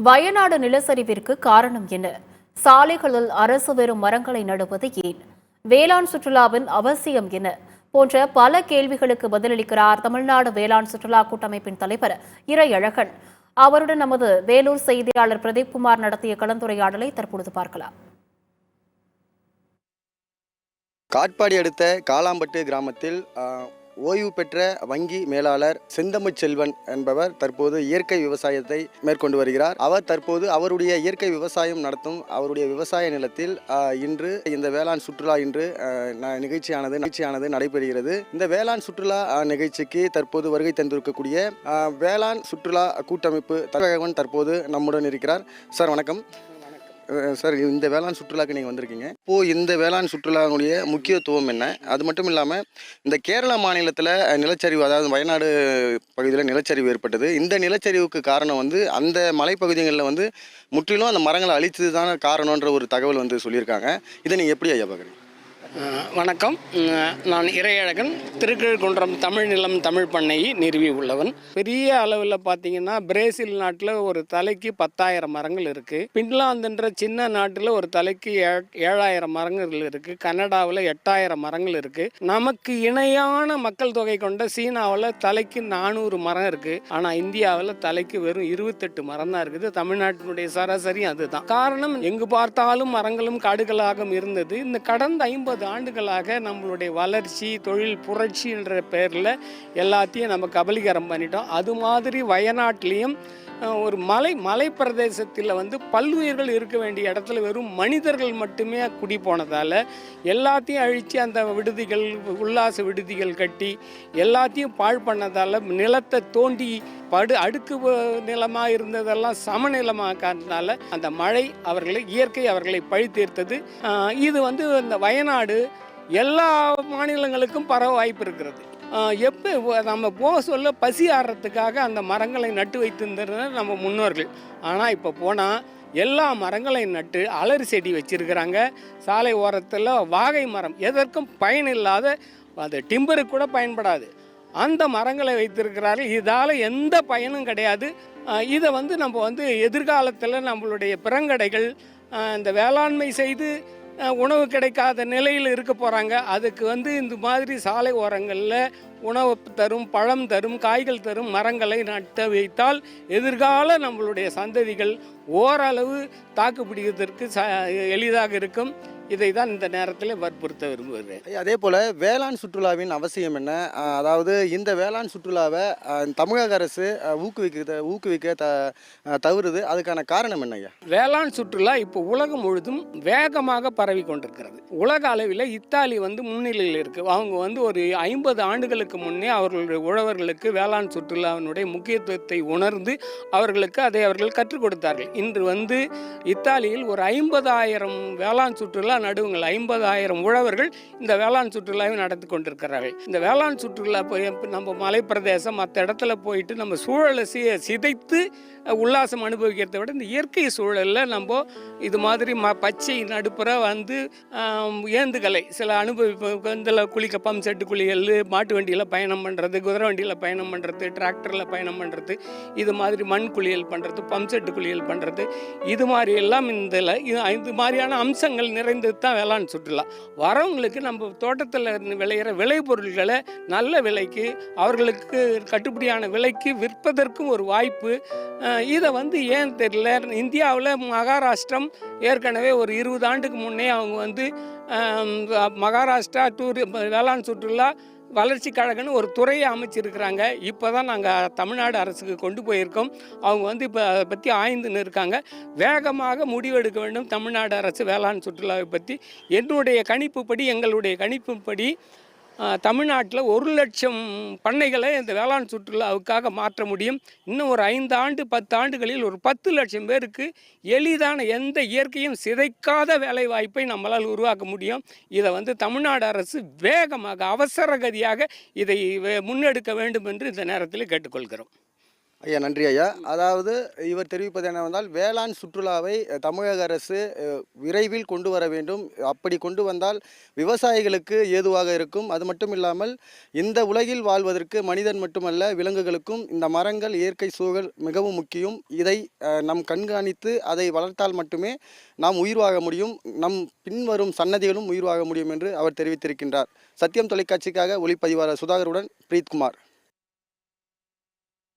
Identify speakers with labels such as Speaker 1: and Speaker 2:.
Speaker 1: வயநாடு நிலச்சரிவிற்கு காரணம் என்ன? சாலைகளில் அரசு வெறும் மரங்களை நடுவது ஏன்? வேளாண் சுற்றுலாவின் அவசியம் என்ன? போன்ற பல கேள்விகளுக்கு பதிலளிக்கிறார் தமிழ்நாடு வேளாண் சுற்றுலா கூட்டமைப்பின் தலைவர் இறையழகன். அவருடன் நமது வேலூர் செய்தியாளர் பிரதீப் குமார் நடத்திய கலந்துரையாடலை தற்பொழுது பார்க்கலாம்.
Speaker 2: காட்பாடி அடுத்த காலாம்பட்டு கிராமத்தில் ஓய்வு பெற்ற வங்கி மேலாளர் செந்தமிழ் செல்வன் என்பவர் தற்போது இயற்கை விவசாயத்தை மேற்கொண்டு வருகிறார். அவர் தற்போது அவருடைய இயற்கை விவசாயம் நடத்தும் அவருடைய விவசாய நிலத்தில் இன்று இந்த வேளாண் சுற்றுலா நிகழ்ச்சியானது நடைபெறுகிறது. இந்த வேளாண் சுற்றுலா நிகழ்ச்சிக்கு தற்போது வருகை தந்திருக்கக்கூடிய வேளாண் சுற்றுலா கூட்டமைப்பு தலைவர் தற்போது நம்முடன் இருக்கிறார். சார் வணக்கம். சார், இந்த வேளாண் சுற்றுலாக்கு நீங்கள் வந்திருக்கீங்க. இப்போது இந்த வேளாண் சுற்றுலாவுடைய முக்கியத்துவம் என்ன? அது மட்டும் இல்லாமல் இந்த கேரளா மாநிலத்தில் நிலச்சரிவு, அதாவது வயநாடு பகுதியில் நிலச்சரிவு ஏற்பட்டது. இந்த நிலச்சரிவுக்கு காரணம் அந்த மலைப்பகுதிகளில் முற்றிலும் அந்த மரங்களை அழித்தது தான் காரணன்ற ஒரு தகவல் சொல்லியிருக்காங்க. இதை நீங்கள் எப்படி ஐயா பார்க்குறீங்க?
Speaker 3: வணக்கம். நான் இறையழகன், திருக்கழுக்குன்றம் தமிழ் நிலம் தமிழ் பண்ணையை நிறுவி உள்ளவன். பெரிய அளவில் பார்த்தீங்கன்னா பிரேசில் நாட்டில் ஒரு தலைக்கு 10,000 மரங்கள் இருக்குது. பின்லாந்துன்ற சின்ன நாட்டில் ஒரு தலைக்கு 7,000 மரங்கள் இருக்குது. கனடாவில் 8,000 மரங்கள் இருக்குது. நமக்கு இணையான மக்கள் தொகை கொண்ட சீனாவில் தலைக்கு 400 மரம் இருக்குது. ஆனால் இந்தியாவில் தலைக்கு வெறும் 28 மரம் தான் இருக்குது. தமிழ்நாட்டினுடைய சராசரி அதுதான். காரணம், எங்கு பார்த்தாலும் மரங்களும் காடுகளாகவும் இருந்தது. இந்த கடந்த 50 ஆண்டுகளாக நம்மளுடைய வளர்ச்சி, தொழில் புரட்சி என்ற பெயரில் எல்லாத்தையும் நம்ம கபலீகரம் பண்ணிட்டோம். அது மாதிரி வயநாட்டிலையும் ஒரு மலை பிரதேசத்தில் பல்லுயிர்கள் இருக்க வேண்டிய இடத்துல வெறும் மனிதர்கள் மட்டுமே குடி போனதால் எல்லாத்தையும் அழித்து அந்த விடுதிகள், உல்லாச விடுதிகள் கட்டி எல்லாத்தையும் பாழ் பண்ணதால் நிலத்தை தோண்டி அடுக்கு நிலமாக இருந்ததெல்லாம் சமநிலமாக்காதனால அந்த மழை இயற்கை அவர்களை பழி தீர்த்தது. இது இந்த வயநாடு எல்லா மாநிலங்களுக்கும் பரவ வாய்ப்பு இருக்கிறது. எப்போ நம்ம போக சொல்ல பசி ஆடுறதுக்காக அந்த மரங்களை நட்டு வைத்திருந்தனர் நம்ம முன்னோர்கள். ஆனால் இப்போ போனால் எல்லா மரங்களையும் நட்டு அலரி செடி வச்சிருக்கிறாங்க. சாலை ஓரத்தில் வாகை மரம், எதற்கும் பயனில்லாத, அது டிம்பருக்கு கூட பயன்படாது, அந்த மரங்களை வைத்திருக்கிறார்கள். இதால் எந்த பயனும் கிடையாது. இதை நம்ம எதிர்காலத்தில் நம்மளுடைய பிறங்கடைகள் இந்த வேளாண்மை செய்து உணவு கிடைக்காத நிலையில் இருக்க போகிறாங்க. அதுக்கு இந்த மாதிரி சாலை ஓரங்களில் உணவு தரும், பழம் தரும், காய்கள் தரும் மரங்களை நட்டு வைத்தால் எதிர்கால நம்மளுடைய சந்ததிகள் ஓரளவு தாக்கு பிடிக்கிறதுக்கு எளிதாக இருக்கும். இதை தான் இந்த நேரத்தில் வற்புறுத்த விரும்புகிறேன்.
Speaker 2: அதே போல் வேளாண் சுற்றுலாவின் அவசியம் என்ன? அதாவது இந்த வேளாண் சுற்றுலாவை தமிழக அரசு ஊக்குவிக்க தவறுது. அதுக்கான காரணம் என்ன ஐயா?
Speaker 3: வேளாண் சுற்றுலா இப்போ உலகம் முழுதும் வேகமாக பரவி கொண்டிருக்கிறது. உலக அளவில் இத்தாலி முன்னிலையில் இருக்குது. அவங்க ஒரு 50 ஆண்டுகளுக்கு முன்னே அவர்களுடைய உழவர்களுக்கு வேளாண் சுற்றுலாவினுடைய முக்கியத்துவத்தை உணர்ந்து அவர்கள் கற்றுக் கொடுத்தார்கள். இன்று இத்தாலியில் ஒரு 50,000 வேளாண் சுற்றுலா நடுவங்கள், 50,000 உழவர்கள் இந்த வேளாண் சுற்றுலாவை நடத்தி கொண்டிருக்கிறார்கள். இந்த வேளாண் சுற்றுலா நம்ம மலைப்பிரதேசம் மற்ற இடத்துல போயிட்டு நம்ம சூழலை சிதைத்து உல்லாசம் அனுபவிக்கிறத விட இந்த இயற்கை சூழலில் நம்ம இது மாதிரி பச்சை நடுப்புற ஏந்துகளை சில இதில் குளிக்க பம்ப் செட்டு குளிகள், மாட்டு வண்டியில் பயணம் பண்ணுறது, குதிரை வண்டியில் பயணம் பண்ணுறது, டிராக்டரில் பயணம் பண்ணுறது, இது மாதிரி மண் குளியல் பண்ணுறது, பம்ப் செட்டு குளியல் பண்ணுறது, இது மாதிரி எல்லாம் இது மாதிரியான அம்சங்கள் நிறைந்தது தான் வேளாண் சுற்றுலா. வரவங்களுக்கு நம்ம தோட்டத்தில் விளையிற விளைபொருள்களை நல்ல விலைக்கு, அவர்களுக்கு கட்டுப்படியான விலைக்கு விற்பதற்கும் ஒரு வாய்ப்பு. இதை ஏன் தெரியல, இந்தியாவில் மகாராஷ்டிரம் ஏற்கனவே ஒரு 20 ஆண்டுக்கு முன்னே அவங்க மகாராஷ்டிரா வேளாண் சுற்றுலா வளர்ச்சி கழகம்னு ஒரு துறையை அமைச்சிருக்கிறாங்க. இப்போ தான் நாங்கள் தமிழ்நாடு அரசுக்கு கொண்டு போயிருக்கோம். அவங்க இப்போ அதை பற்றி ஆய்ந்துன்னு இருக்காங்க. வேகமாக முடிவெடுக்க வேண்டும் தமிழ்நாடு அரசு வேளாண் சுற்றுலாவை பற்றி. எங்களுடைய கணிப்புப்படி தமிழ்நாட்டில் 1,00,000 பண்ணைகளை இந்த வேளாண் சுற்றுலாவுக்காக மாற்ற முடியும். இன்னும் ஒரு 5 ஆண்டு 10 ஆண்டுகளில் ஒரு 10 லட்சம் பேருக்கு எளிதான, எந்த இயற்கையும் சிதைக்காத வேலை வாய்ப்பை நம்மளால் உருவாக்க முடியும். இதை தமிழ்நாடு அரசு வேகமாக அவசர கதியாக இதை முன்னெடுக்க வேண்டும் என்று இந்த நேரத்தில் கேட்டுக்கொள்கிறோம்.
Speaker 2: ஐயா நன்றி ஐயா. அதாவது இவர் தெரிவிப்பது என்னவென்றால் வேளாண் சுற்றுலாவை தமிழக அரசு விரைவில் கொண்டு வர வேண்டும். அப்படி கொண்டு வந்தால் விவசாயிகளுக்கு ஏதுவாக இருக்கும். அது மட்டும் இல்லாமல் இந்த உலகில் வாழ்வதற்கு மனிதன் மட்டுமல்ல விலங்குகளுக்கும் இந்த மரங்கள் இயற்கை சூழல் மிகவும் முக்கியம். இதை நம் கண்காணித்து அதை வளர்த்தால் மட்டுமே நாம் உயிர் வாழ முடியும், நம் பின்வரும் சன்னதிகளும் உயிர் வாழ முடியும் என்று அவர் தெரிவித்திருக்கின்றார். சத்தியம் தொலைக்காட்சிக்காக ஒளிப்பதிவாளர் சுதாகருடன் பிரீத்குமார்.